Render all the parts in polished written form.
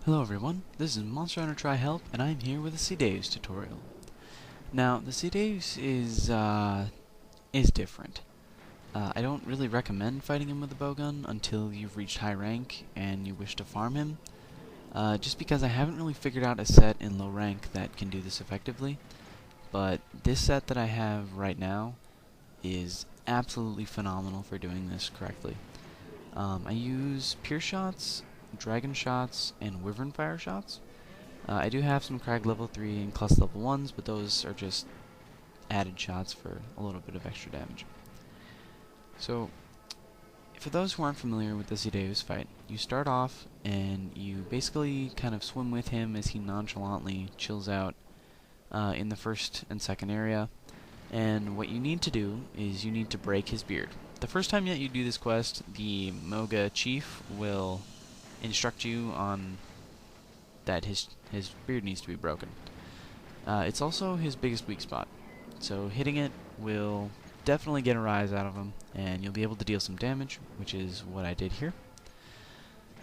Hello everyone, this is Monster Hunter Try Help, and I'm here with a Ceadeus tutorial. Now, the Ceadeus is different. I don't really recommend fighting him with a bowgun until you've reached high rank and you wish to farm him, just because I haven't really figured out a set in low rank that can do this effectively. But this set that I have right now is absolutely phenomenal for doing this correctly. I use Pure Shots, Dragon Shots, and Wyvern Fire Shots. I do have some Crag level 3 and Clus level 1s, but those are just added shots for a little bit of extra damage. So, for those who aren't familiar with the Ceadeus fight, you start off and you basically kind of swim with him as he nonchalantly chills out in the first and second area. And what you need to do is you need to break his beard. The first time that you do this quest, the Moga chief will instruct you on that his beard needs to be broken. It's also his biggest weak spot, so hitting it will definitely get a rise out of him, and you'll be able to deal some damage, which is what I did here.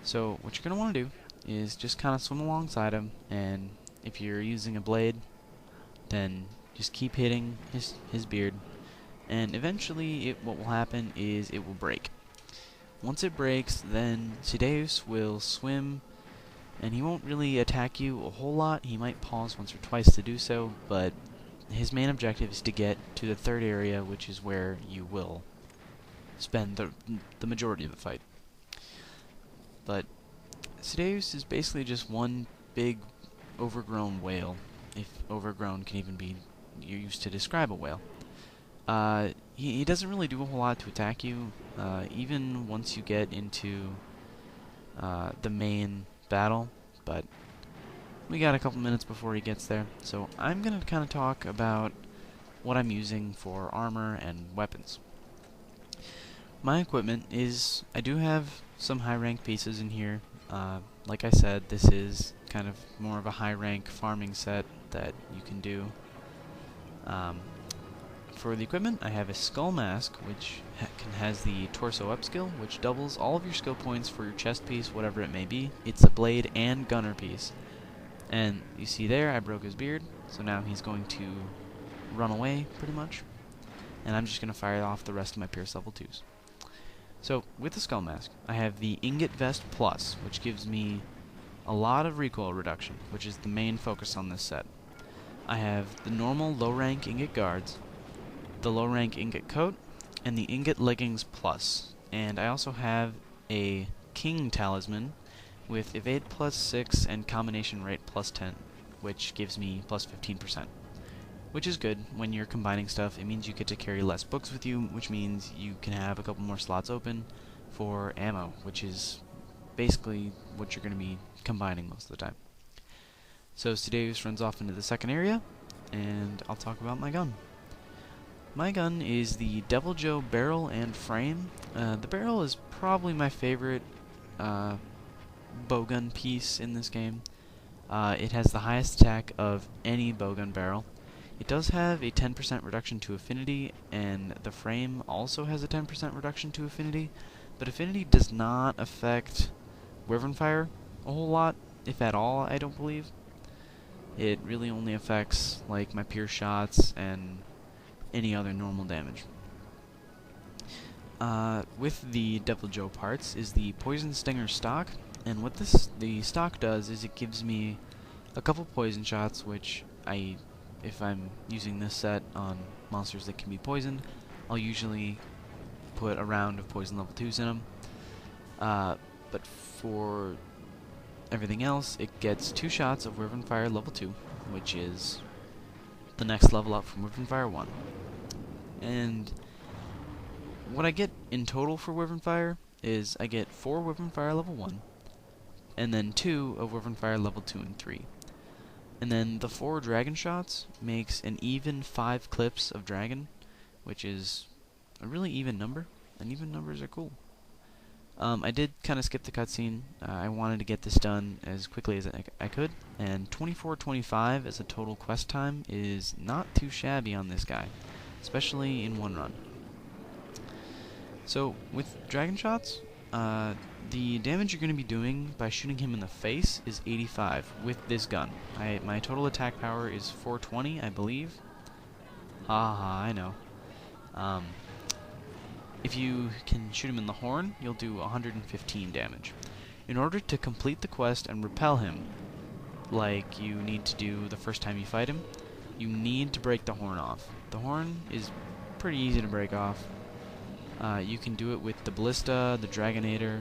So what you're going to want to do is just kind of swim alongside him, and if you're using a blade, then just keep hitting his beard, and eventually what will happen is it will break. Once it breaks, then Ceadeus will swim, and he won't really attack you a whole lot. He might pause once or twice to do so, but his main objective is to get to the third area, which is where you will spend the majority of the fight. But Ceadeus is basically just one big overgrown whale, if overgrown can even be used to describe a whale. He doesn't really do a whole lot to attack you, even once you get into the main battle, but we got a couple minutes before he gets there, so I'm going to kind of talk about what I'm using for armor and weapons. My equipment is, I do have some high rank pieces in here. Like I said, this is kind of more of a high rank farming set that you can do. For the equipment, I have a skull mask, which has the torso up skill, which doubles all of your skill points for your chest piece, whatever it may be. It's a blade and gunner piece. And you see there, I broke his beard, so now he's going to run away, pretty much. And I'm just going to fire off the rest of my Pierce level 2s. So, with the skull mask, I have the Ingot Vest Plus, which gives me a lot of recoil reduction, which is the main focus on this set. I have the normal low-rank Ingot Guards, the low-rank Ingot Coat, and the Ingot Leggings Plus. And I also have a King Talisman with Evade plus 6 and Combination Rate plus 10, which gives me plus 15%. Which is good when you're combining stuff. It means you get to carry less books with you, which means you can have a couple more slots open for ammo, which is basically what you're going to be combining most of the time. So Ceadeus runs off into the second area, and I'll talk about my gun. My gun is the Devil Joe barrel and frame. The barrel is probably my favorite bowgun piece in this game. It has the highest attack of any bowgun barrel. It does have a 10% reduction to affinity, and the frame also has a 10% reduction to affinity, but affinity does not affect Wyvern Fire a whole lot, if at all, I don't believe. It really only affects like my Pure Shots and any other normal damage. With the Devil Joe parts is the Poison Stinger stock, and what the stock does is it gives me a couple poison shots, which if I'm using this set on monsters that can be poisoned, I'll usually put a round of poison level 2s in them. But for everything else, it gets 2 shots of Wyvern Fire level 2, which is the next level up from Wyvern Fire 1. And what I get in total for Wyvern Fire is I get 4 Wyvern Fire level 1, and then 2 of Wyvern Fire level 2 and 3. And then the 4 Dragon Shots makes an even 5 clips of Dragon, which is a really even number, and even numbers are cool. I did kind of skip the cutscene. I wanted to get this done as quickly as I could, and 24:25 as a total quest time is not too shabby on this guy, especially in one run. So with Dragon Shots, the damage you're going to be doing by shooting him in the face is 85 with this gun. My total attack power is 420, I believe. Haha, I know. If you can shoot him in the horn, you'll do 115 damage. In order to complete the quest and repel him, like you need to do the first time you fight him, you need to break the horn off. The horn is pretty easy to break off. You can do it with the ballista, the dragonator,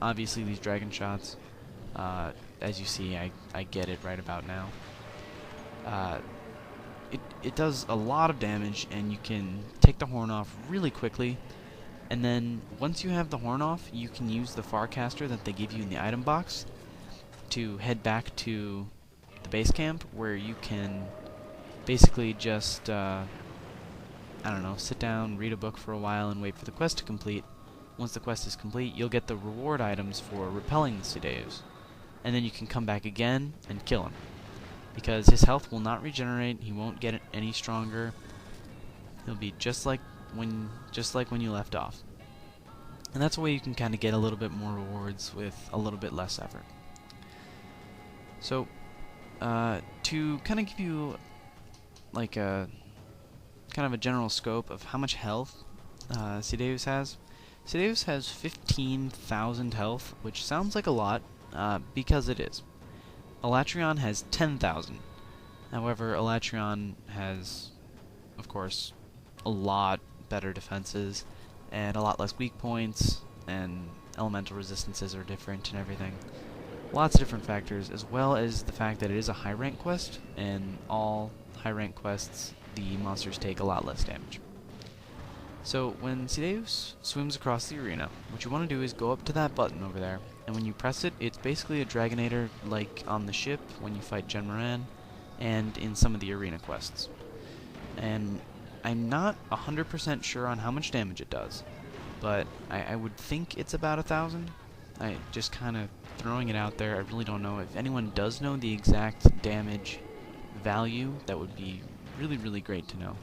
obviously these dragon shots. As you see, I get it right about now. It does a lot of damage, and you can take the horn off really quickly. And then, once you have the horn off, you can use the Farcaster that they give you in the item box to head back to the base camp, where you can basically just, I don't know, sit down, read a book for a while, and wait for the quest to complete. Once the quest is complete, you'll get the reward items for repelling the Ceadeus. And then you can come back again and kill him, because his health will not regenerate, he won't get any stronger. He'll be just like when you left off. And that's a way you can kind of get a little bit more rewards with a little bit less effort. So, to kind of give you like a kind of a general scope of how much health Ceadeus has. Ceadeus has 15,000 health, which sounds like a lot, because it is. Elatrion has 10,000. However, Elatrion has, of course, a lot better defenses and a lot less weak points, and elemental resistances are different and everything. Lots of different factors, as well as the fact that it is a high rank quest, and all high rank quests, the monsters take a lot less damage. So when Ceadeus swims across the arena, what you want to do is go up to that button over there, and when you press it, it's basically a Dragonator like on the ship when you fight Genmaran, and in some of the arena quests. And I'm not 100% sure on how much damage it does, but I would think it's about 1,000. I just kind of throwing it out there. I really don't know. If anyone does know the exact damage value, that would be really, really great to know.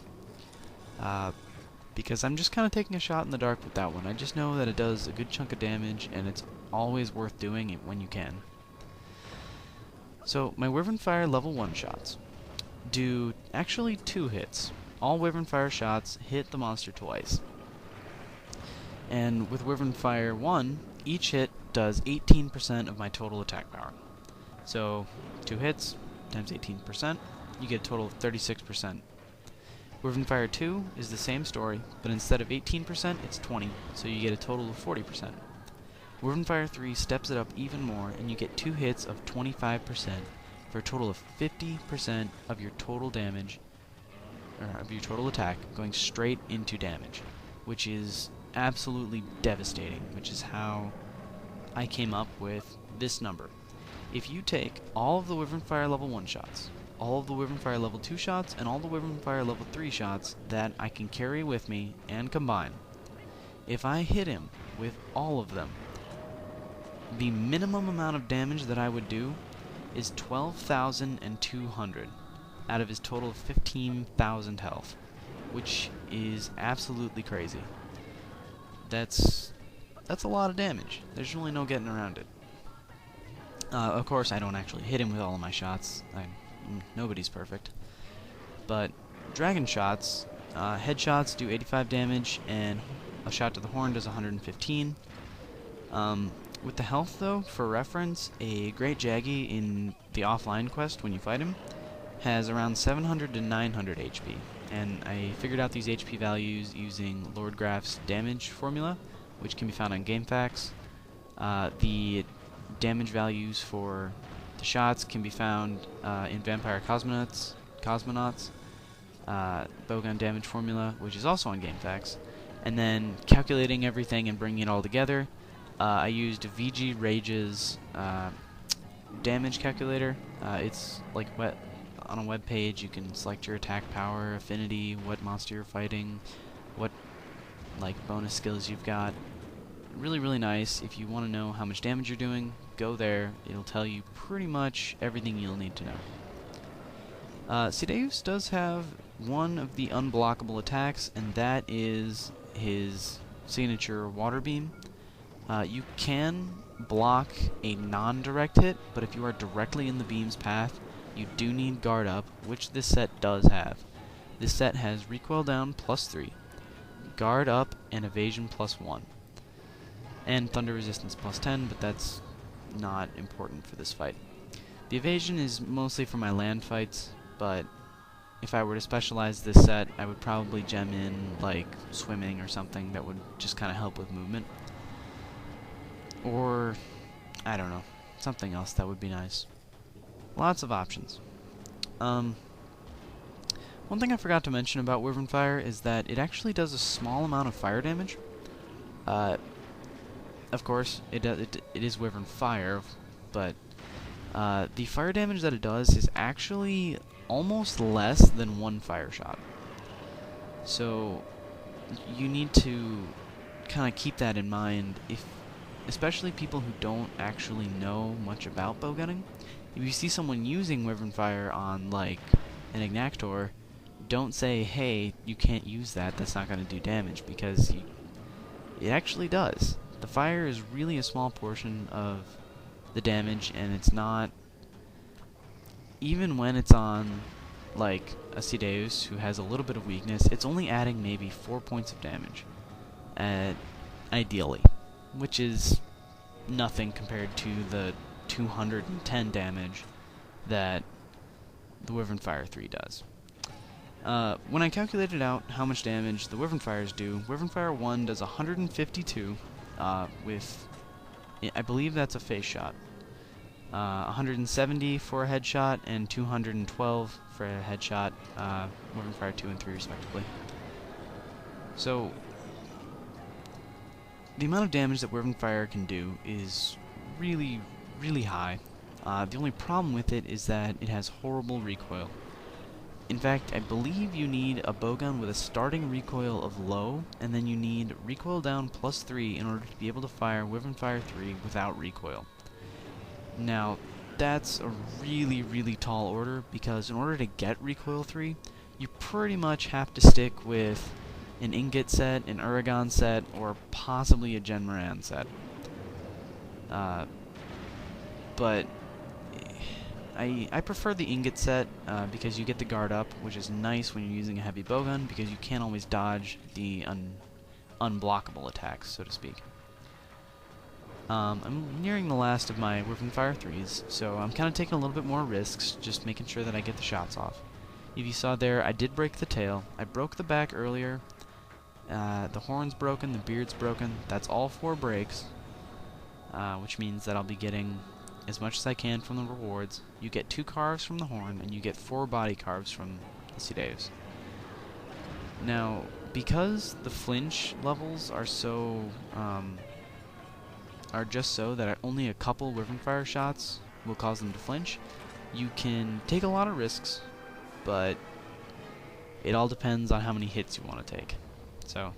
Because I'm just kind of taking a shot in the dark with that one. I just know that it does a good chunk of damage, and it's always worth doing it when you can. So, my Wyvern Fire level 1 shots do actually 2 hits. All Wyvern Fire shots hit the monster twice. And with Wyvern Fire 1, each hit does 18% of my total attack power. So, 2 hits times 18%, you get a total of 36%. Wyvern Fire 2 is the same story, but instead of 18%, it's 20, so you get a total of 40%. Wyvern Fire 3 steps it up even more, and you get 2 hits of 25%, for a total of 50% of your total damage, or of your total attack, going straight into damage, which is absolutely devastating, which is how I came up with this number. If you take all of the Wyvern Fire level 1 shots, all of the Wyvern Fire level 2 shots, and all the Wyvern Fire level 3 shots that I can carry with me and combine, if I hit him with all of them, the minimum amount of damage that I would do is 12,200 out of his total of 15,000 health, which is absolutely crazy. That's a lot of damage. There's really no getting around it. Of course, I don't actually hit him with all of my shots. Nobody's perfect. But dragon shots, headshots do 85 damage, and a shot to the horn does 115. With the health, though, for reference, a Great Jaggy in the offline quest, when you fight him, has around 700 to 900 HP. And I figured out these HP values using Lord Graf's damage formula, which can be found on GameFAQs. The damage values for the shots can be found in Vampire Cosmonauts, Bowgun damage formula, which is also on GameFAQs. And then calculating everything and bringing it all together, I used VGRage's damage calculator. It's like on a web page. You can select your attack power, affinity, what monster you're fighting, what like bonus skills you've got. Really, really nice. If you want to know how much damage you're doing, go there. It'll tell you pretty much everything you'll need to know. Ceadeus does have one of the unblockable attacks, and that is his signature water beam. You can block a non-direct hit, but if you are directly in the beam's path, you do need guard up, which this set does have. This set has recoil down +3, guard up, and evasion +1, and thunder resistance +10, but that's not important for this fight. The evasion is mostly for my land fights, but if I were to specialize this set, I would probably gem in like swimming or something that would just kind of help with movement. Or, I don't know, something else that would be nice. Lots of options. One thing I forgot to mention about Wyvern Fire is that it actually does a small amount of fire damage. Of course, it is Wyvern Fire, but the fire damage that it does is actually almost less than one fire shot. So you need to kind of keep that in mind, especially people who don't actually know much about bowgunning. If you see someone using Wyvern Fire on like an Ignactor, don't say, hey, you can't use that, that's not going to do damage, because it actually does. The fire is really a small portion of the damage, and it's not, even when it's on like a Ceadeus who has a little bit of weakness, it's only adding maybe 4 points of damage, ideally, which is nothing compared to the 210 damage that the Wyvern Fire 3 does. When I calculated out how much damage the Wyvern Fires do, Wyvern Fire 1 does 152 with, I believe that's a face shot, 170 for a headshot, and 212 for a headshot, Wyvern Fire 2 and 3 respectively. So, the amount of damage that Wyvern Fire can do is really, really high. The only problem with it is that it has horrible recoil. In fact, I believe you need a bowgun with a starting recoil of low, and then you need recoil down +3 in order to be able to fire Wyvern Fire 3 without recoil. Now, that's a really, really tall order, because in order to get recoil 3, you pretty much have to stick with an Ingot set, an Uragan set, or possibly a Gen Moran set. But I prefer the Ingot set because you get the guard up, which is nice when you're using a heavy bowgun, because you can't always dodge the unblockable attacks, so to speak. I'm nearing the last of my Wyvern Fire 3s, so I'm kind of taking a little bit more risks, just making sure that I get the shots off. If you saw there, I did break the tail. I broke the back earlier. The horn's broken, the beard's broken. That's all 4 breaks, which means that I'll be getting as much as I can from the rewards. You get 2 carves from the horn, and you get 4 body carves from the Ceadeus. Now, because the flinch levels are so, are just so that only a couple Wyvern Fire shots will cause them to flinch, you can take a lot of risks, but it all depends on how many hits you want to take. So,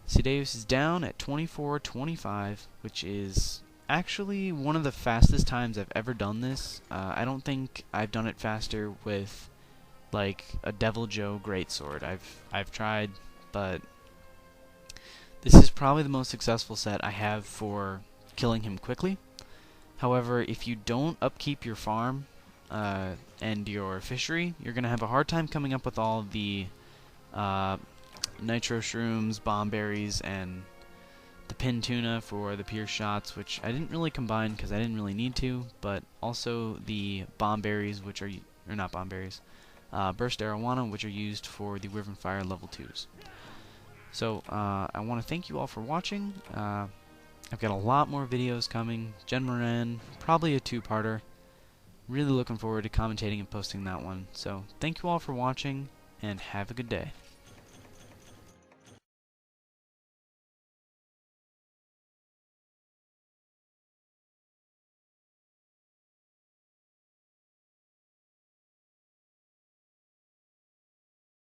Ceadeus is down at 24-25, which is actually one of the fastest times I've ever done this. I don't think I've done it faster with like a Devil Joe Greatsword. I've tried, but this is probably the most successful set I have for killing him quickly. However, if you don't upkeep your farm and your fishery, you're going to have a hard time coming up with all the nitro shrooms, bomb berries, and the pin tuna for the pierce shots, which I didn't really combine because I didn't really need to, but also the bomb berries, which are, or not bomb berries, burst arowana, which are used for the Wyvern Fire level 2s. So, I want to thank you all for watching. I've got a lot more videos coming. Gen Moran, probably a 2-parter. Really looking forward to commentating and posting that one. So, thank you all for watching, and have a good day.